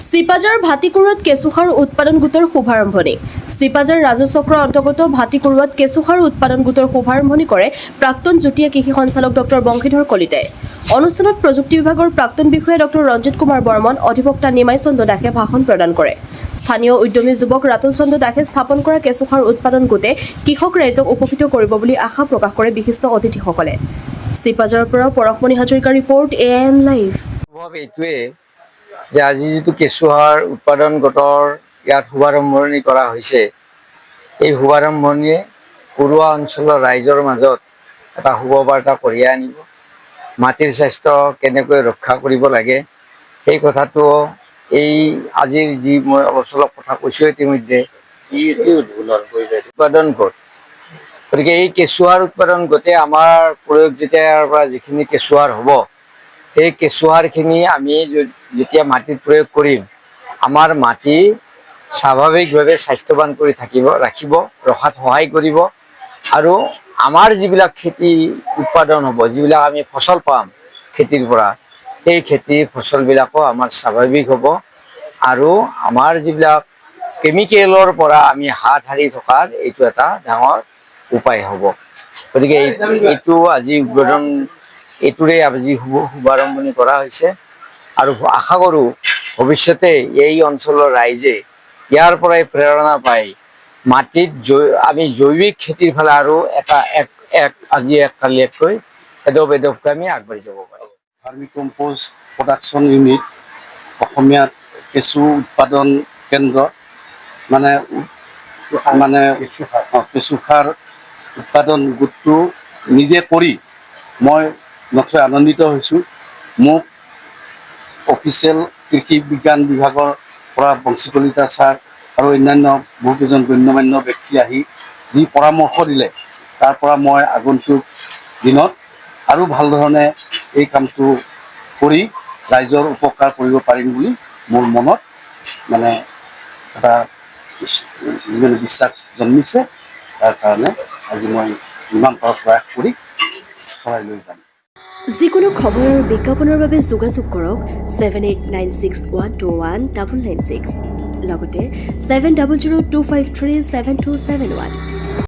চিপাজাৰ ভাটিকুৰুত কেঁচুসাৰ উৎপাদন গোটৰ শুভাৰম্ভণি। চিপাজাৰ ৰাজচক্ৰৰ অন্তৰ্গত ভাটিকুৰুত কেঁচুসাৰ উৎপাদন গোটৰ শুভাৰম্ভণি কৰে প্ৰাক্তন যুটীয়া কৃষি সঞ্চালক ডক্টৰ বংশীধৰ কলিতাই। অনুষ্ঠানত প্ৰযুক্তি বিভাগৰ প্ৰাক্তন বিষয়া ডক্টৰ ৰঞ্জিত কুমাৰ বৰ্মন, অধিবক্তা নিমাই চন্দ্ৰ দাসে ভাষণ প্ৰদান কৰে। স্থানীয় উদ্যমী যুৱক ৰাতুল চন্দ্ৰ দাসে স্থাপন কৰা কেঁচুসাৰ উৎপাদন গোটে কৃষক ৰাইজক উপকৃত কৰিব বুলি আশা প্ৰকাশ কৰে বিশিষ্ট অতিথিসকলে। চিপাজাৰৰ পৰা পৰশমণি হাজৰিকাৰ ৰিপৰ্ট AIN লাইভ। এইটোৱে যে আজি যিটো কেঁচুসাৰ উৎপাদন গোটৰ ইয়াত শুভাৰম্ভণি কৰা হৈছে, এই শুভাৰম্ভণিয়ে পৰুৱা অঞ্চলৰ ৰাইজৰ মাজত এটা শুভবাৰ্তা কঢ়িয়াই আনিব। মাটিৰ স্বাস্থ্য কেনেকৈ ৰক্ষা কৰিব লাগে সেই কথাটো এই আজিৰ যি মই অলপ চলপ কথা কৈছোঁ ইতিমধ্যে উৎপাদন গোট। গতিকে এই কেঁচুসাৰ উৎপাদন গোটে আমাৰ প্ৰয়োগ যেতিয়াৰ পৰা যিখিনি কেঁচুসাৰ হ'ব, সেই কেঁচুসাৰখিনি আমি যেতিয়া মাটিত প্ৰয়োগ কৰিম, আমাৰ মাটি স্বাভাৱিকভাৱে স্বাস্থ্যৱান কৰি ৰখাত সহায় কৰিব। আৰু আমাৰ যিবিলাক খেতি উৎপাদন হ'ব, যিবিলাক আমি ফচল পাম খেতিৰ পৰা, সেই খেতিৰ ফচলবিলাকো আমাৰ স্বাভাৱিক হ'ব। আৰু আমাৰ যিবিলাক কেমিকেলৰ পৰা আমি হাত সাৰি থকাৰ এইটো এটা ডাঙৰ উপায় হ'ব। গতিকে এইটো আজি উদ্বোধন, এইটোৰে আজি শুভাৰম্ভণি কৰা হৈছে। আৰু আশা কৰোঁ ভৱিষ্যতে এই অঞ্চলৰ ৰাইজে ইয়াৰ পৰাই প্ৰেৰণা পাই মাটিত আমি জৈৱিক খেতিৰ ফালে আৰু আজি কালি এককৈ এডপকৈ আমি আগবাঢ়ি যাব পাৰিম। ভাৰ্মি কম্প'ষ্ট প্ৰডাকশ্যন ইউনিট, অসমীয়াত কেঁচু উৎপাদন কেন্দ্ৰ, কেঁচুসাৰ উৎপাদন গোটটো নিজে কৰি মই নথৈ আনন্দিত হৈছোঁ। মোক অফিচিয়েল কৃষি বিজ্ঞান বিভাগৰ পৰা বংশী কলিতা ছাৰ আৰু অন্যান্য বহুকেইজন গণ্যমান্য ব্যক্তি আহি যি পৰামৰ্শ দিলে, তাৰ পৰা মই আগন্তুক দিনত আৰু ভাল ধৰণে এই কামটো কৰি ৰাইজৰ উপকাৰ কৰিব পাৰিম বুলি মোৰ মনত এটা বিশ্বাস জন্মিছে। তাৰ কাৰণে আজি মই ইমান প্ৰয়াস কৰি চলাই লৈ যাম। যিকোনো খবৰ আৰু বিজ্ঞাপনৰ বাবে যোগাযোগ কৰক 7896121996, লগতে 7002537271।